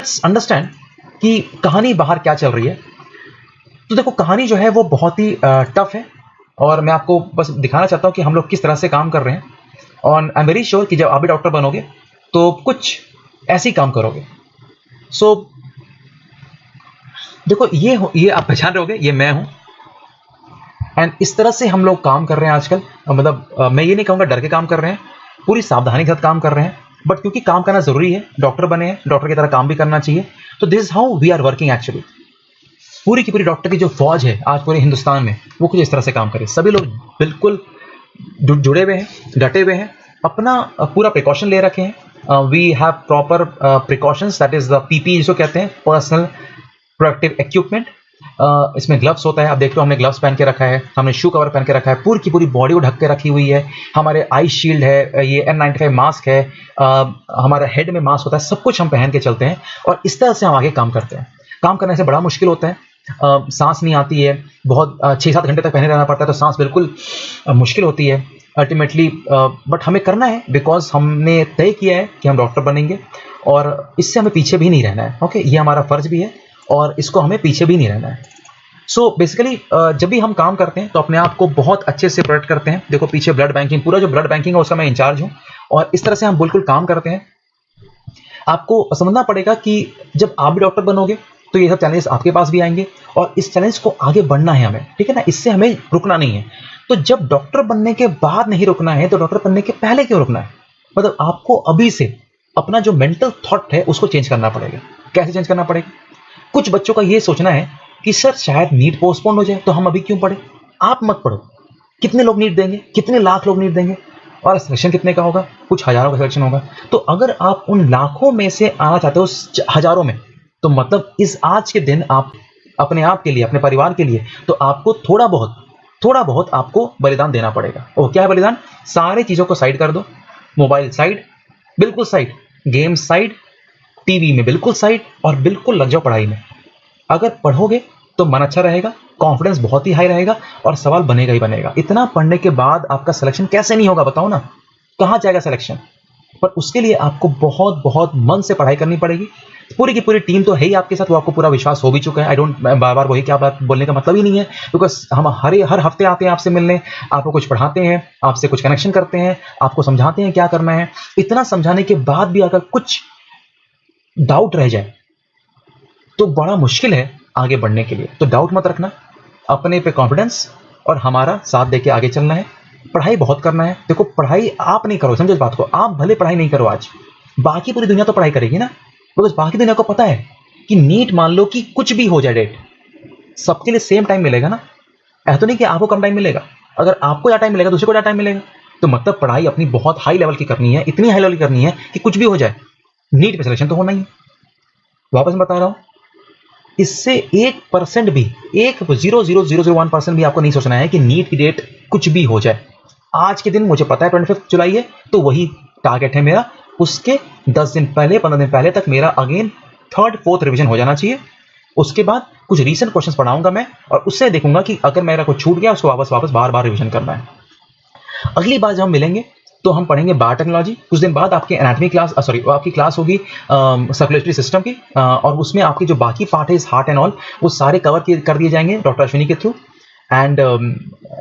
Let's understand कि कहानी बाहर क्या चल रही है। तो देखो, कहानी जो है वो बहुत ही टफ है और मैं आपको बस दिखाना चाहता हूँ कि हम लोग किस तरह से काम कर रहे हैं। और आई एम वेरी श्योर कि जब आप भी डॉक्टर बनोगे तो कुछ ऐसे ही काम करोगे। सो देखो, ये आप पहचान रहे होगे, ये मैं हूँ। एंड इस तरह से हम लोग काम कर रहे हैं आजकल। मतलब मैं ये नहीं कहूँगा डर के काम कर रहे हैं, पूरी सावधानी के साथ काम कर रहे हैं। बट क्योंकि काम करना जरूरी है, डॉक्टर बने हैं, डॉक्टर की तरह काम भी करना चाहिए। तो this is how we are working actually. पूरी की पूरी डॉक्टर की जो फौज है आज पूरे हिंदुस्तान में, वो कुछ इस तरह से काम करे। सभी लोग बिल्कुल जुड़े हुए हैं, डटे हुए हैं, अपना पूरा प्रिकॉशन ले रखे हैं। We have proper precautions, that is the PP जिसको कहते हैं, पर्सनल प्रोटेक्टिव इक्विपमेंट। इसमें ग्लव्स होता है, आप देख लो हमने ग्लव्स पहन के रखा है, हमने शू कवर पहन के रखा है, पूरी की पूरी बॉडी को ढक के रखी हुई है। हमारे आई शील्ड है, ये N95 मास्क है, हमारा हेड में मास्क होता है, सब कुछ हम पहन के चलते हैं और इस तरह से हम आगे काम करते हैं। काम करने से बड़ा मुश्किल होता है, सांस नहीं आती है, बहुत 6-7 घंटे तक पहने रहना पड़ता है, तो सांस बिल्कुल मुश्किल होती है अल्टीमेटली। बट हमें करना है बिकॉज हमने तय किया है कि हम डॉक्टर बनेंगे और इससे हमें पीछे भी नहीं रहना है। ओके, ये हमारा फर्ज भी है और इसको हमें पीछे भी नहीं रहना है। सो बेसिकली जब भी हम काम करते हैं तो अपने आप को बहुत अच्छे से प्रोटेक्ट करते हैं। देखो पीछे ब्लड बैंकिंग, पूरा जो ब्लड बैंकिंग है उसका मैं इंचार्ज हूँ और इस तरह से हम बिल्कुल काम करते हैं। आपको समझना पड़ेगा कि जब आप भी डॉक्टर बनोगे तो ये सब चैलेंजेस आपके पास भी आएंगे और इस चैलेंज को आगे बढ़ना है हमें, ठीक है ना, इससे हमें रुकना नहीं है। तो जब डॉक्टर बनने के बाद नहीं रुकना है तो डॉक्टर बनने के पहले क्यों रुकना है? मतलब आपको अभी से अपना जो मेंटल थॉट है उसको चेंज करना पड़ेगा। कैसे चेंज करना पड़ेगा? कुछ बच्चों का ये सोचना है कि सर शायद नीट पोस्टपोन हो जाए तो हम अभी क्यों पढ़े। आप मत पढ़ो। कितने लोग नीट देंगे, कितने लाख लोग नीट देंगे और सिलेक्शन कितने का होगा? कुछ हजारों का सिलेक्शन होगा। तो अगर आप उन लाखों में से आना चाहते हो हजारों में, तो मतलब इस आज के दिन आप अपने आप के लिए, अपने परिवार के लिए, तो आपको थोड़ा बहुत आपको बलिदान देना पड़ेगा। और क्या है बलिदान? सारी चीजों को साइड कर दो। मोबाइल साइड, बिल्कुल साइड, गेम साइड, टीवी में बिल्कुल साइड और बिल्कुल लग जाओ पढ़ाई में। अगर पढ़ोगे तो मन अच्छा रहेगा, कॉन्फिडेंस बहुत ही हाई रहेगा और सवाल बनेगा ही बनेगा। इतना पढ़ने के बाद आपका सिलेक्शन कैसे नहीं होगा बताओ ना, कहाँ जाएगा सिलेक्शन? पर उसके लिए आपको बहुत बहुत मन से पढ़ाई करनी पड़ेगी। पूरी की पूरी टीम तो है ही आपके साथ, वो आपको पूरा विश्वास हो भी चुका है। आई डोंट बार बार वही क्या बात बोलने का मतलब ही नहीं है, बिकॉज हम हर हफ्ते आते हैं आपसे मिलने, आपको कुछ पढ़ाते हैं, आपसे कुछ कनेक्शन करते हैं, आपको समझाते हैं क्या करना है। इतना समझाने के बाद भी अगर कुछ डाउट रह जाए तो बड़ा मुश्किल है आगे बढ़ने के लिए। तो डाउट मत रखना, अपने पे कॉन्फिडेंस और हमारा साथ देके आगे चलना है। पढ़ाई बहुत करना है। देखो पढ़ाई आप नहीं करो, समझो इस बात को, आप भले पढ़ाई नहीं करो आज, बाकी पूरी दुनिया तो पढ़ाई करेगी ना, बिकॉज बाकी दुनिया को पता है कि नीट मान लो कि कुछ भी हो जाए डेट, सबके लिए सेम टाइम मिलेगा ना। ऐसा तो नहीं कि आपको कम टाइम मिलेगा, अगर आपको ज़्यादा टाइम मिलेगा दूसरे को ज़्यादा टाइम मिलेगा। तो मतलब पढ़ाई अपनी बहुत हाई लेवल की करनी है, इतनी हाई लेवल की करनी है कि कुछ भी हो जाए नीट में सिलेक्शन तो होना ही है। वापस मैं बता रहा हूँ, इससे 1% भी, 1.00001% भी आपको नहीं सोचना है कि नीट की डेट कुछ भी हो जाए। आज के दिन मुझे पता है 25 जुलाई है, तो वही टारगेट है मेरा। उसके 10 दिन पहले, 15 दिन पहले तक मेरा अगेन 3rd 4th रिवीजन हो जाना चाहिए। उसके बाद कुछ रीसेंट क्वेश्चंस पढ़ाऊंगा मैं और उससे देखूंगा कि अगर मेरा कुछ छूट गया उसको वापस बार बार रिवीजन करना है। अगली बार जब हम मिलेंगे तो हम पढ़ेंगे बायोटेक्नोलॉजी। कुछ दिन बाद आपकी एनाटॉमी क्लास, आपकी क्लास होगी सर्कुलेटरी सिस्टम की, और उसमें आपकी जो बाकी पार्ट है इस हार्ट एंड ऑल, वो सारे कवर कर दिए जाएंगे डॉक्टर अश्विनी के थ्रू। एंड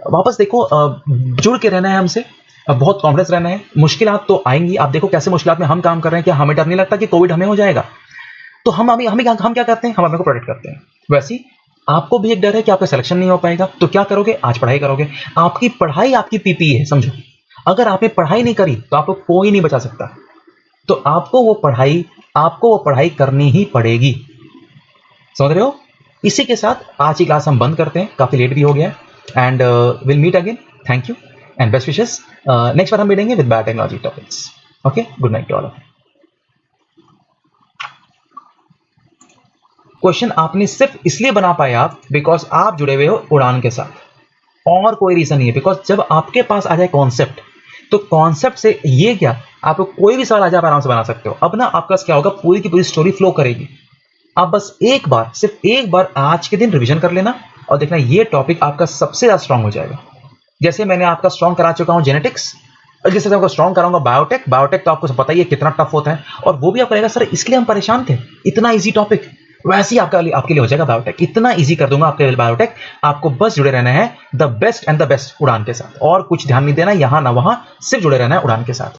वापस देखो, जुड़ के रहना है हमसे, बहुत कॉन्फिडेंस रहना है। मुश्किलात तो आएंगी, आप देखो कैसे मुश्किलात में हम काम कर रहे हैं। क्या हमें डर नहीं लगता कि कोविड हमें हो जाएगा? तो हम क्या करते हैं, हम अपने को प्रोटेक्ट करते हैं। वैसे ही आपको भी एक डर है कि आपका सिलेक्शन नहीं हो पाएगा, तो क्या करोगे? आज पढ़ाई करोगे। आपकी पढ़ाई आपकी पीपी है, समझो। अगर आपने पढ़ाई नहीं करी तो आपको कोई नहीं बचा सकता। तो आपको वो पढ़ाई करनी ही पड़ेगी, समझ रहे हो? इसी के साथ आज की क्लास हम बंद करते हैं, काफी लेट भी हो गया है। And will meet again. Thank you and best wishes. Next बार हम मिलेंगे with biotechnology topics. Okay, good night to all. Question आपने सिर्फ इसलिए बना पाए आप बिकॉज आप जुड़े हुए हो उड़ान के साथ, और कोई रीजन नहीं है। बिकॉज जब आपके पास आ जाए कॉन्सेप्ट, तो कॉन्सेप्ट से ये क्या, आपको कोई भी सवाल आ जाए आप आराम से बना सकते हो। अब ना आपका क्या होगा, पूरी की पूरी स्टोरी फ्लो करेगी। आप बस सिर्फ एक बार आज के दिन रिवीजन कर लेना और देखना ये टॉपिक आपका सबसे ज्यादा स्ट्रांग हो जाएगा। जैसे मैंने आपका स्ट्रांग करा चुका हूं जेनेटिक्स, और जिस तरह आपको स्ट्रॉन्ग कराऊंगा बायोटेक, बायोटेक तो आपको पता ही है कितना टफ होता है, और वो भी आप करेगा सर इसलिए हम परेशान थे, इतना इजी टॉपिक। वैसे ही आपके लिए हो जाएगा बायोटेक, इतना इजी कर दूंगा आपके लिए बायोटेक। आपको बस जुड़े रहना है the best and the best उड़ान के साथ, और कुछ ध्यान नहीं देना यहां ना वहां, सिर्फ जुड़े रहना है उड़ान के साथ।